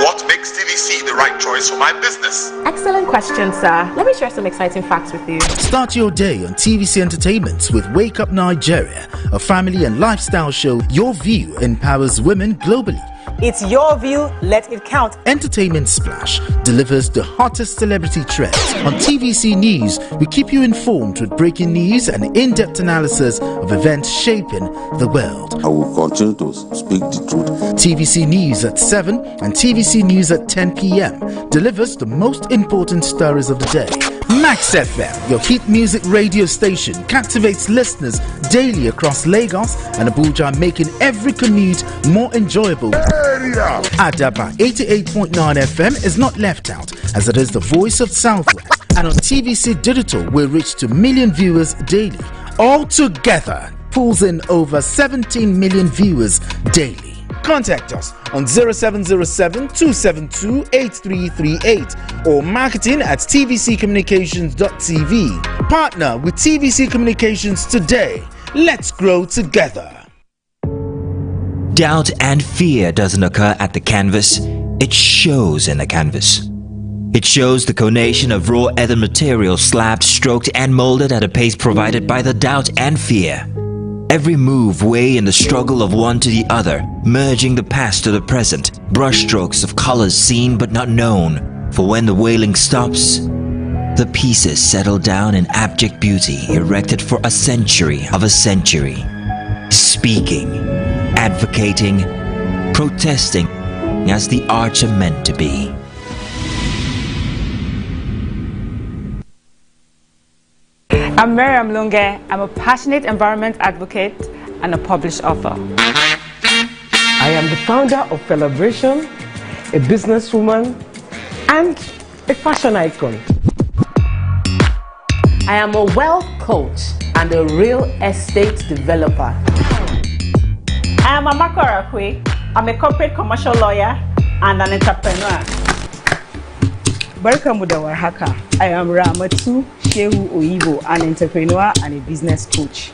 What makes TVC the right choice for my business? Excellent question, sir. Let me share some exciting facts with you. Start your day on TVC Entertainment with Wake Up Nigeria, a family and lifestyle show. Your view empowers women globally. It's your view, let it count. Entertainment Splash delivers the hottest celebrity trends. On TVC News, we keep you informed with breaking news and in-depth analysis of events shaping the world. I will continue to speak the truth. TVC News at 7 and TVC News at 10 p.m. delivers the most important stories of the day. Max FM, your hit music radio station, captivates listeners daily across Lagos and Abuja, making every commute more enjoyable. Adaba 88.9 FM is not left out, as it is the voice of Southwest. And on TVC Digital, we reach to million viewers daily. All together, pulls in over 17 million viewers daily. Contact us on 0707 272 8338 or marketing at tvccommunications.tv. Partner with TVC Communications today. Let's grow together. Doubt and fear doesn't occur at the canvas, it shows in the canvas. It shows the conation of raw earthen material slabbed, stroked and molded at a pace provided by the doubt and fear. Every move weigh in the struggle of one to the other, merging the past to the present, brushstrokes of colors seen but not known. For when the wailing stops, the pieces settle down in abject beauty, erected for a century of a century. Speaking, advocating, protesting as the arts are meant to be. I'm Miriam Lunge. I'm a passionate environment advocate and a published author. I am the founder of Celebration, a businesswoman, and a fashion icon. I am a wealth coach and a real estate developer. I am Amako Arakwe. I'm a corporate commercial lawyer and an entrepreneur. Barkamu da warhaka. I am Ramatu Shehu Oyibo, an entrepreneur and a business coach.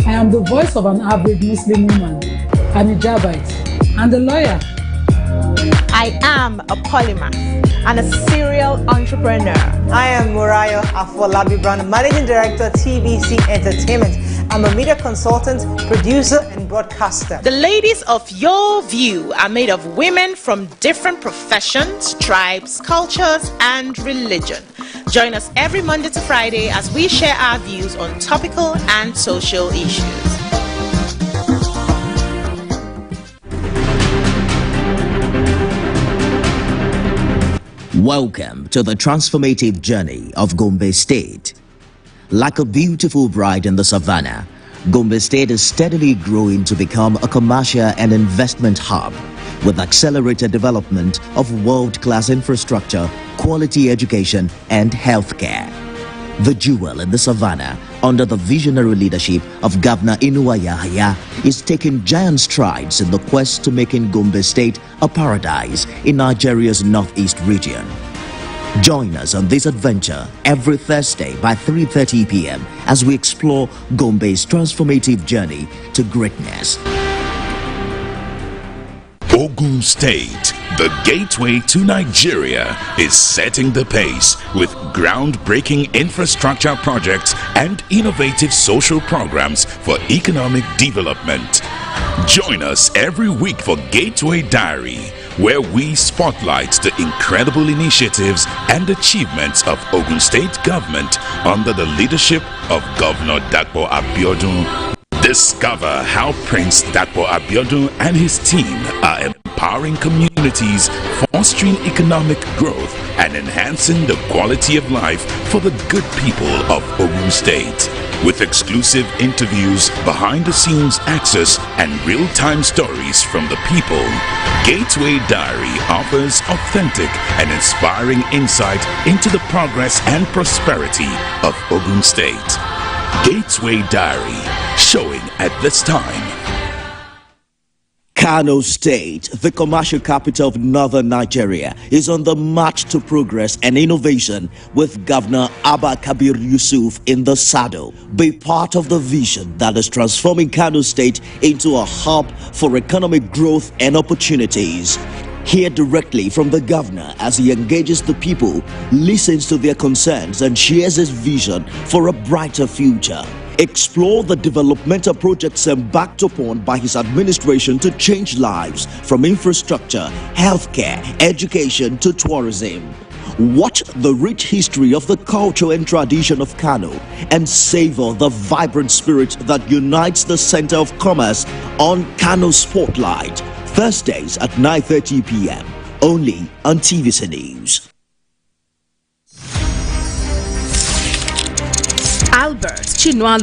I am the voice of an average Muslim woman, an Achebe, and a lawyer. I am a polymath and a serial entrepreneur. I am Murayo Afolabi Brown, Managing Director, TVC Entertainment. I'm a media consultant, producer, and broadcaster. The ladies of your view are made of women from different professions, tribes, cultures, and religion. Join us every Monday to Friday as we share our views on topical and social issues. Welcome to the transformative journey of Gombe State. Like a beautiful bride in the savannah, Gombe State is steadily growing to become a commercial and investment hub with accelerated development of world-class infrastructure, quality education, and healthcare. The jewel in the savannah, under the visionary leadership of Governor Chinua Yahaya, is taking giant strides in the quest to making Gombe State a paradise in Nigeria's northeast region. Join us on this adventure every Thursday by 3:30 p.m. as we explore Gombe's transformative journey to greatness. Ogun State, the gateway to Nigeria, is setting the pace with groundbreaking infrastructure projects and innovative social programs for economic development. Join us every week for Gateway Diary, where we spotlight the incredible initiatives and achievements of Ogun State government under the leadership of Governor Dapo Abiodun. Discover how Prince Dapo Abiodun and his team are empowering communities, fostering economic growth, and enhancing the quality of life for the good people of Ogun State. With exclusive interviews, behind-the-scenes access, and real-time stories from the people, Gateway Diary offers authentic and inspiring insight into the progress and prosperity of Ogun State. Gateway Diary, showing at this time. Kano State, the commercial capital of northern Nigeria, is on the march to progress and innovation with Governor Abba Kabir Yusuf in the saddle. Be part of the vision that is transforming Kano State into a hub for economic growth and opportunities. Hear directly from the governor as he engages the people, listens to their concerns, and shares his vision for a brighter future. Explore the developmental projects embarked upon by his administration to change lives, from infrastructure, healthcare, education to tourism. Watch the rich history of the culture and tradition of Kano and savor the vibrant spirit that unites the center of commerce on Kano Spotlight, Thursdays at 9:30 p.m. only on TVC News. Albert Chinua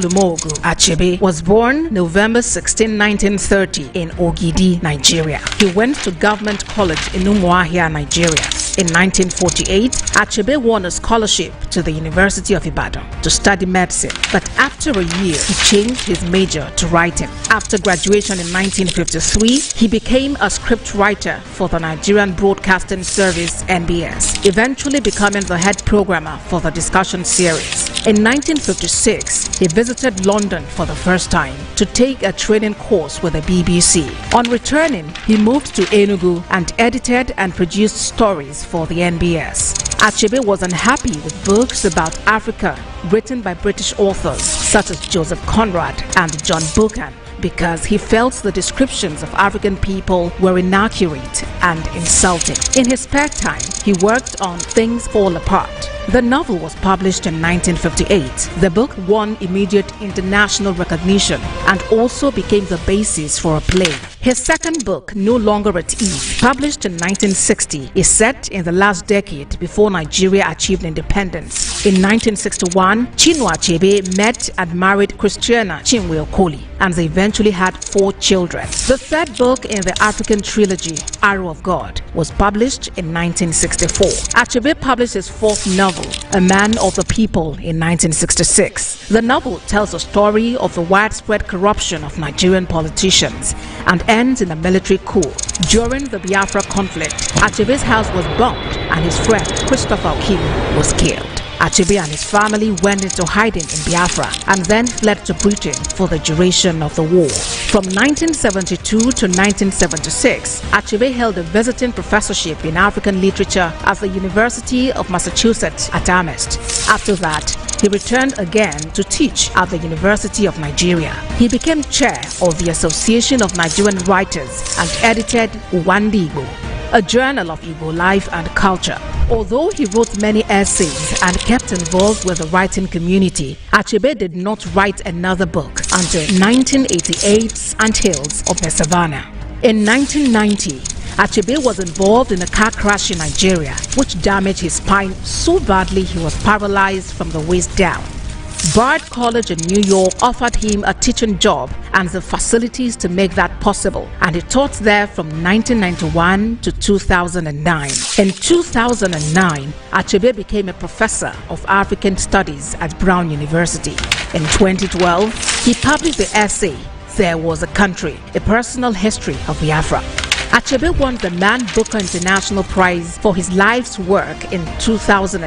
Achebe was born November 16, 1930 in Ogidi, Nigeria. He went to Government College in Umuahia, Nigeria. In 1948, Achebe won a scholarship to the University of Ibadan to study medicine, but after a year, he changed his major to writing. After graduation in 1953, he became a script writer for the Nigerian Broadcasting Service, NBS, eventually becoming the head programmer for the discussion series. In 1956, he visited London for the first time to take a training course with the BBC. On returning, he moved to Enugu and edited and produced stories for the NBS. Achebe was unhappy with books about Africa written by British authors such as Joseph Conrad and John Buchan, because he felt the descriptions of African people were inaccurate and insulting. In his spare time, he worked on Things Fall Apart. The novel was published in 1958. The book won immediate international recognition and also became the basis for a play. His second book, No Longer at Ease, published in 1960, is set in the last decade before Nigeria achieved independence. In 1961, Chinua Achebe met and married Christiana Chinwe Okoli, and they eventually had 4 children. The third book in the African trilogy, Arrow of God, was published in 1964. Achebe published his 4th novel, A Man of the People, in 1966. The novel tells a story of the widespread corruption of Nigerian politicians and ends in a military coup. During the Biafra conflict, Achebe's house was bombed and his friend Christopher Okilu was killed. Achebe and his family went into hiding in Biafra and then fled to Britain for the duration of the war. From 1972 to 1976, Achebe held a visiting professorship in African literature at the University of Massachusetts at Amherst. After that, he returned again to teach at the University of Nigeria. He became chair of the Association of Nigerian Writers and edited Uwandi Igbo, a journal of Igbo life and culture. Although he wrote many essays and kept involved with the writing community, Achebe did not write another book until 1988's Anthills of the Savannah. In 1990, Achebe was involved in a car crash in Nigeria, which damaged his spine so badly he was paralyzed from the waist down. Bard College in New York offered him a teaching job and the facilities to make that possible, and he taught there from 1991 to 2009. In 2009, Achebe became a professor of African Studies at Brown University. In 2012, he published the essay, There Was a Country, a personal history of Biafra. Achebe won the Man Booker International Prize for his life's work in 2007.